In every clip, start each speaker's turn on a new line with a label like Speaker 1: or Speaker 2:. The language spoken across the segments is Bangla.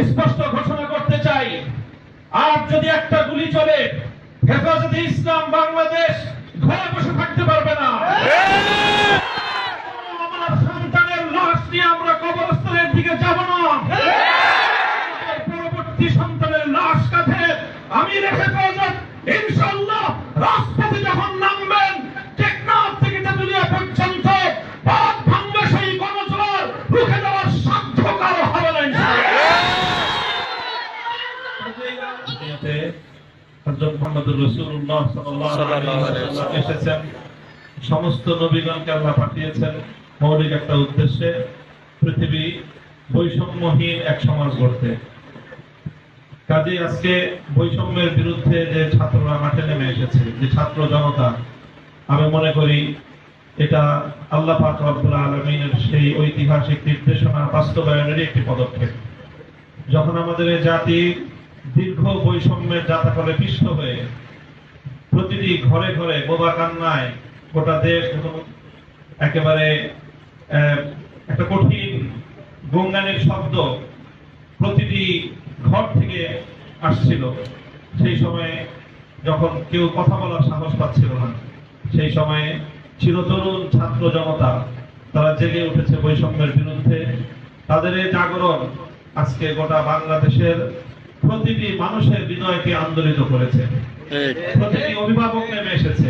Speaker 1: স্পষ্ট ঘোষণা করতে চাই, আর যদি একটা গুলি চলে, হেফাজতে ইসলাম বাংলাদেশ ঘরে বসে থাকতে পারবে না। আমার সন্তানের লাশ নিয়ে আমরা কবরস্থানের দিকে যাব না। পরবর্তী সন্তানের লাশ কাঁধে আমির হেফাজত ইনশাআল্লাহ রাজপথে যখন নামবেন, টেকনাফ থেকে তেতুলিয়া পর্যন্ত পথ ভাঙবে সেই গণজোয়ার রুখে দেওয়ার সাধ্য কারো হবে না ইনশাআল্লাহ। হযরত মুহাম্মদুর রাসূলুল্লাহ সাল্লাল্লাহু আলাইহি ওয়াসাল্লাম এসেছেন, সমস্ত নবীগণকে আল্লাহ পাঠিয়েছেন মৌলিক একটা উদ্দেশ্যে, পৃথিবী বৈষম্যহীন এক সমাজ গড়তে। কাজে আজকে বৈষম্যের বিরুদ্ধে যে ছাত্ররা মাঠে নেমে এসেছে, যে ছাত্র জনতা, আমি মনে করি এটা আল্লাহ পাক রব্বুল আলামিনের সেই ঐতিহাসিক নির্দেশনা বাস্তবায়নেরই একটি পদক্ষেপ। যখন আমাদের এই জাতি দীর্ঘ বৈষম্যের জাতাকলে পিষ্ট হয়ে প্রতিটি ঘরে ঘরে বোবা কান্নায় গোটা দেশ একেবারে একটা কঠিন গঙ্গানের শব্দ প্রতিটি ঘর থেকে আসছিল, সেই সময়ে যখন কেউ কথা বলার সাহস পাচ্ছিল না, সেই সময়ে চিরতরুণ ছাত্র জনতা তারা জেগে উঠেছে বৈষম্যের বিরুদ্ধে। তাদের এই জাগরণ আজকে গোটা বাংলাদেশের প্রতিটি মানুষের হৃদয়কে আন্দোলিত করেছে। প্রতিটি অভিভাবক নেমে এসেছে,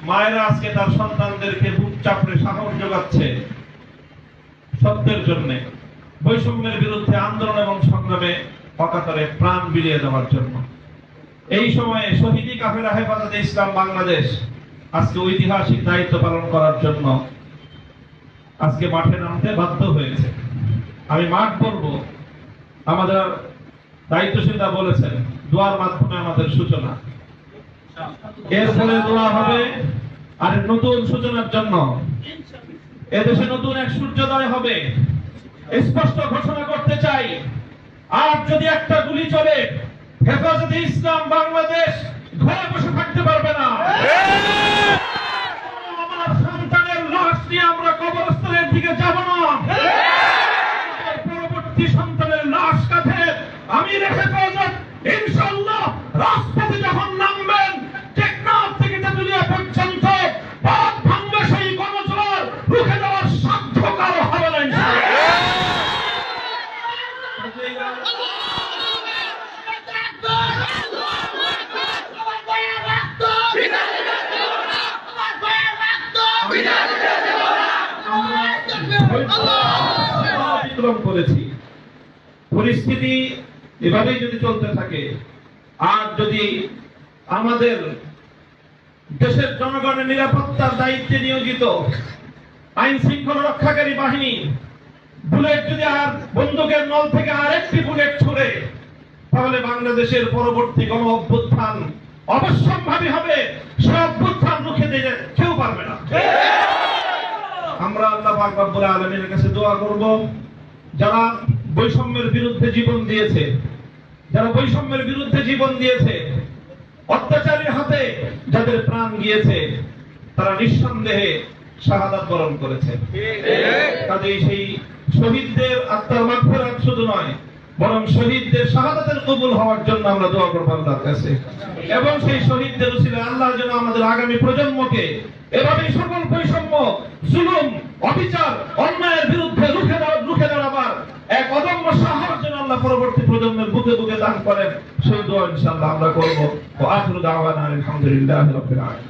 Speaker 1: মায়েরা আজকে তার সন্তানদেরকে বুক চাপড়ে সাহস যোগাচ্ছে সত্যের জন্য, বৈষম্যের বিরুদ্ধে আন্দোলন এবং সংগ্রামে অকাতরে প্রাণ বিলিয়ে দেওয়ার জন্য। এই সময়ে শহীদি কাফেলা হেফাজতে ইসলাম বাংলাদেশ আজকে ঐতিহাসিক দায়িত্ব পালন করার জন্য আজকে মাঠে নামতে বাধ্য হয়েছে। আমি মাঠ বলবো, আমাদের দায়িত্বশীলরা বলেছেন দোয়ার মাধ্যমে আমাদের সূচনা, এর ফলে দোয়া হবে আর নতুন সূচনার জন্য এদেশে নতুন এক সূর্যোদয় হবে। স্পষ্ট ঘোষণা করতে চাই, আর যদি একটা গুলি চলে, হেফাজতে ইসলাম বাংলাদেশ ঘরে বসে থাকতে পারবে না। আমার সন্তানের লাশ নিয়ে আমরা কবরস্থানের দিকে যাব না। পরবর্তী সন্তানের লাশ কাঁধে আমির হেফাজত ইনশাআল্লাহ রাজপথে যখন নামবেন, টেকনাফ থেকে তেতুলিয়া পর্যন্ত পথ ভাঙবে সেই গণজোয়ার রুখে দেওয়ার সাধ্য কারো হবে না ইনশাআল্লাহ। করেছি পরিস্থিতি এভাবেই যদি চলতে থাকে, আর যদি আমাদের দেশের জনগণের নিরাপত্তার দায়িত্বে নিয়োজিত আইন শৃঙ্খলা রক্ষাকারী বাহিনী বুলেট যদি আর বন্দুকের নল থেকে আরেকটি বুলেট ছুড়ে, তাহলে বাংলাদেশের পরবর্তী গণ অভ্যুত্থান অবশ্যম্ভাবী হবে। সে অভ্যুত্থান রুখে দিতে কেউ পারবে না। আমরা আল্লাহ পাক রব্বুল আলামিনের কাছে দোয়া করব, যারা বৈষম্যের বিরুদ্ধে জীবন দিয়েছে, যারা বৈষম্যের বিরুদ্ধে জীবন দিয়েছে, অত্যাচারীর হাতে যাদের প্রাণ গিয়েছে, তারা নিঃসন্দেহে শাহাদাত বরণ করেছে। কাজেই সেই শহীদদের আত্মার মাগফিরাত শুধু নয়, বরং শহীদদের শাহাদাতের কবুল হওয়ার জন্য আমরা দোয়া করব আল্লাহর কাছে, এবং সেই শহীদদের উসিলায় আল্লাহ যেন আমাদের আগামী প্রজন্মকে এভাবেই সকল বৈষম্য, জুলুম, অবিচার, অন্যায়ের বিরুদ্ধে রুখে দাঁড়াবার এক অদম্য সাহস যেন আল্লাহ পরবর্তী প্রজন্মের বুকে বুকে দান করেন, সেই দোয়া ইনশাআল্লাহ আমরা করব। ওয়া আখিরু দাওয়ানা আলহামদুলিল্লাহি রাব্বিল আলামিন।